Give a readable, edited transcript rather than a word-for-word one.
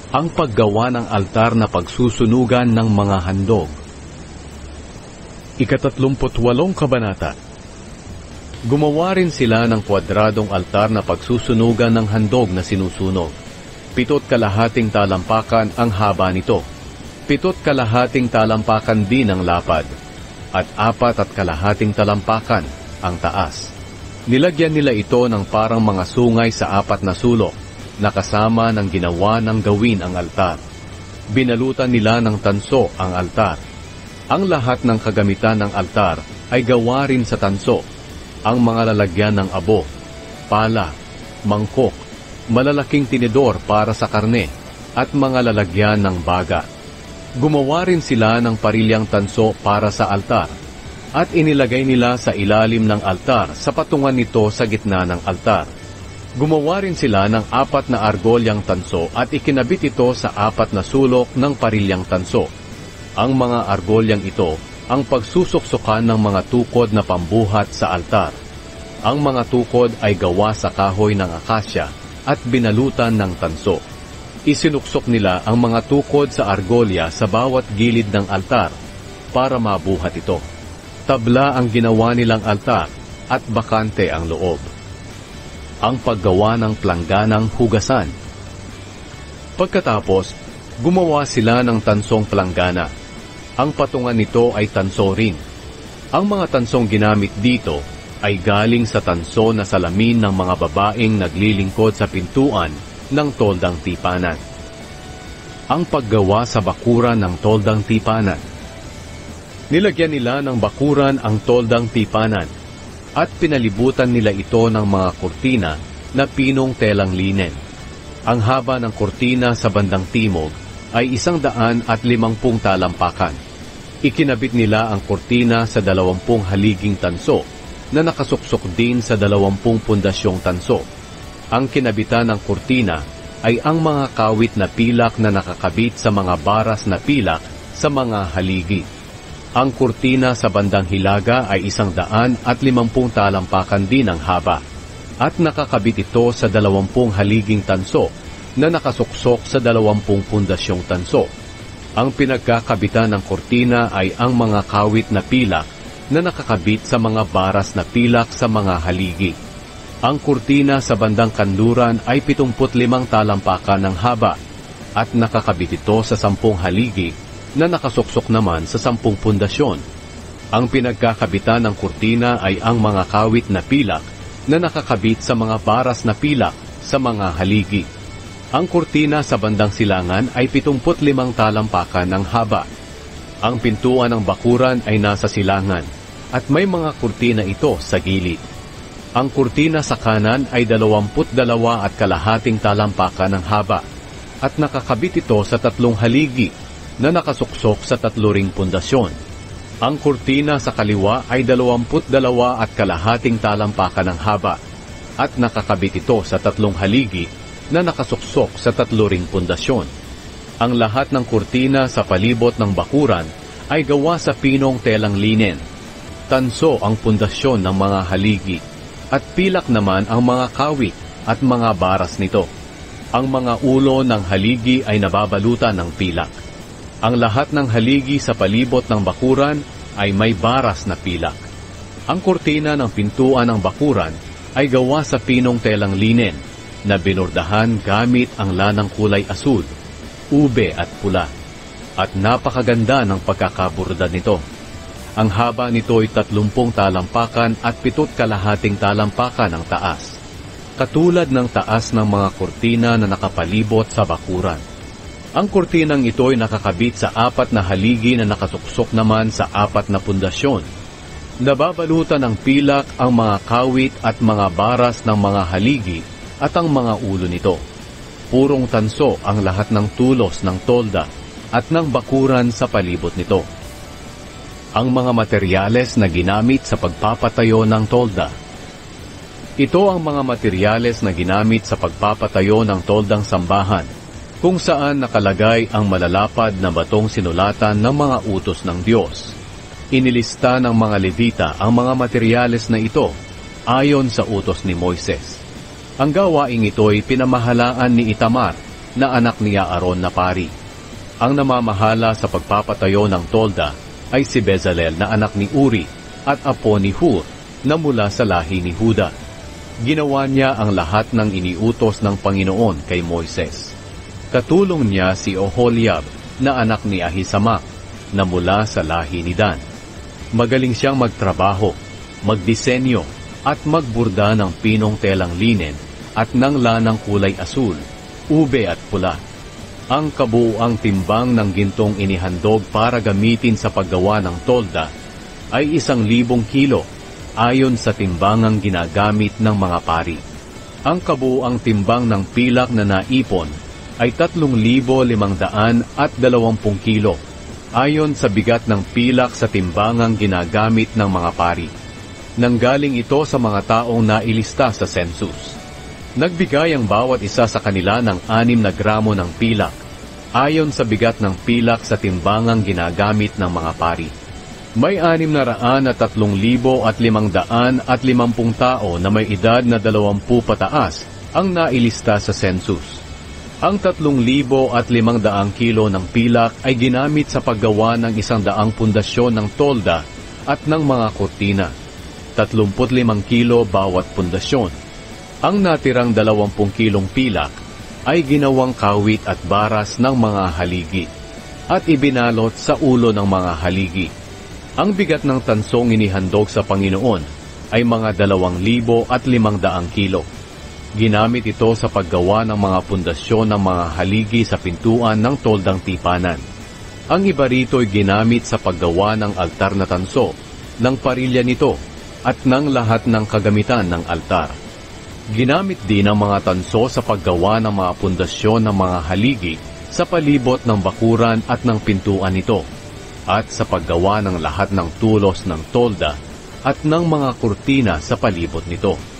ang paggawa ng altar na pagsusunugan ng mga handog. 38 Kabanata. Gumawa rin sila ng kwadradong altar na pagsusunugan ng handog na sinusunog. 7.5 talampakan ang haba nito. 7.5 talampakan din ang lapad. At 4.5 talampakan ang taas. Nilagyan nila ito ng parang mga sungay sa 4 na sulok, na kasama ng ginawa ng gawin ang altar. Binalutan nila ng tanso ang altar. Ang lahat ng kagamitan ng altar ay gawa rin sa tanso. Ang mga lalagyan ng abo, pala, mangkok, malalaking tinidor para sa karne, at mga lalagyan ng baga. Gumawa rin sila ng parilyang tanso para sa altar, at inilagay nila sa ilalim ng altar sa patungan nito sa gitna ng altar. Gumawa rin sila ng 4 na argolyang tanso at ikinabit ito sa 4 na sulok ng parilyang tanso. Ang mga argolyang ito ang pagsusuksukan ng mga tukod na pambuhat sa altar. Ang mga tukod ay gawa sa kahoy ng akasya at binalutan ng tanso. Isinuksok nila ang mga tukod sa argolya sa bawat gilid ng altar para mabuhat ito. Tabla ang ginawa nilang altar at bakante ang loob. Ang paggawa ng plangganang hugasan. Pagkatapos, gumawa sila ng tansong planggana. Ang patungan nito ay tanso rin. Ang mga tansong ginamit dito ay galing sa tanso na salamin ng mga babaeng naglilingkod sa pintuan ng toldang tipanan. Ang paggawa sa bakuran ng toldang tipanan. Nilagyan nila ng bakuran ang toldang tipanan at pinalibutan nila ito ng mga kurtina na pinong telang linen. Ang haba ng kurtina sa bandang timog ay 150 talampakan. Ikinabit nila ang kurtina sa 20 haliging tanso na nakasuksok din sa 20 pundasyong tanso. Ang kinabitan ng kurtina ay ang mga kawit na pilak na nakakabit sa mga baras na pilak sa mga haligi. Ang kurtina sa bandang hilaga ay 150 talampakan din ang haba, at nakakabit ito sa 20 haliging tanso na nakasuksok sa 20 pundasyong tanso. Ang pinagkakabitan ng kurtina ay ang mga kawit na pilak na nakakabit sa mga baras na pilak sa mga haligi. Ang kurtina sa bandang kanluran ay 75 talampakan ng haba, at nakakabit ito sa 10 haligi na nakasuksok naman sa 10 pundasyon. Ang pinagkakabitan ng kurtina ay ang mga kawit na pilak na nakakabit sa mga baras na pilak sa mga haligi. Ang kurtina sa bandang silangan ay 75 talampakan ng haba. Ang pintuan ng bakuran ay nasa silangan, at may mga kurtina ito sa gilid. Ang kurtina sa kanan ay 22.5 talampakan ng haba, at nakakabit ito sa 3 haligi na nakasuksok sa 3 ring pundasyon. Ang kurtina sa kaliwa ay 22.5 talampakan ng haba, at nakakabit ito sa 3 haligi na nakasuksok sa 3 ring pundasyon. Ang lahat ng kurtina sa palibot ng bakuran ay gawa sa pinong telang linen. Tanso ang pundasyon ng mga haligi, at pilak naman ang mga kawit at mga baras nito. Ang mga ulo ng haligi ay nababalutan ng pilak. Ang lahat ng haligi sa palibot ng bakuran ay may baras na pilak. Ang kurtina ng pintuan ng bakuran ay gawa sa pinong telang linen na binordahan gamit ang lanang kulay asul, ube at pula, at napakaganda ng pagkakaburda nito. Ang haba nito ay 30 talampakan at 7.5 talampakan ang taas, katulad ng taas ng mga kurtina na nakapalibot sa bakuran. Ang kurtinang ito ay nakakabit sa 4 na haligi na nakasuksok naman sa 4 na pundasyon. Nababalutan ng pilak ang mga kawit at mga baras ng mga haligi at ang mga ulo nito. Purong tanso ang lahat ng tulos ng tolda at ng bakuran sa palibot nito. Ang mga materyales na ginamit sa pagpapatayo ng tolda. Ito ang mga materyales na ginamit sa pagpapatayo ng toldang sambahan, kung saan nakalagay ang malalapad na batong sinulatan ng mga utos ng Diyos. Inilista ng mga Levita ang mga materyales na ito ayon sa utos ni Moises. Ang gawaing ito ay pinamahalaan ni Itamar, na anak ni Aaron na pari. Ang namamahala sa pagpapatayo ng tolda ay si Bezalel na anak ni Uri at apo ni Hur na mula sa lahi ni Huda. Ginawa niya ang lahat ng iniutos ng Panginoon kay Moises. Katulong niya si Oholiab na anak ni Ahisamak na mula sa lahi ni Dan. Magaling siyang magtrabaho, magdisenyo at magburda ng pinong telang linen at ng lanang kulay asul, ube at pula. Ang kabuuang timbang ng gintong inihandog para gamitin sa paggawa ng tolda ay 1,000 kilo ayon sa timbangang ginagamit ng mga pari. Ang kabuuang timbang ng pilak na naipon ay 3,520 kilo ayon sa bigat ng pilak sa timbangang ginagamit ng mga pari. Nanggaling ito sa mga taong nailista sa census. Nagbigay ang bawat isa sa kanila ng 6 na gramo ng pilak, ayon sa bigat ng pilak sa timbangang ginagamit ng mga pari. May 603,550 tao na may edad na 20 pataas ang nailista sa census. Ang 3,500 kilo ng pilak ay ginamit sa paggawa ng 100 pundasyon ng tolda at ng mga kortina, 35 kilo bawat pundasyon. Ang natirang 20 kilong pilak ay ginawang kawit at baras ng mga haligi at ibinalot sa ulo ng mga haligi. Ang bigat ng tansong inihandog sa Panginoon ay mga 2,500 kilo. Ginamit ito sa paggawa ng mga pundasyon ng mga haligi sa pintuan ng toldang tipanan. Ang iba rito ay ginamit sa paggawa ng altar na tanso, ng parilya nito, at ng lahat ng kagamitan ng altar. Ginamit din ang mga tanso sa paggawa ng mga pundasyon ng mga haligi sa palibot ng bakuran at ng pintuan nito, at sa paggawa ng lahat ng tulos ng tolda at ng mga kurtina sa palibot nito.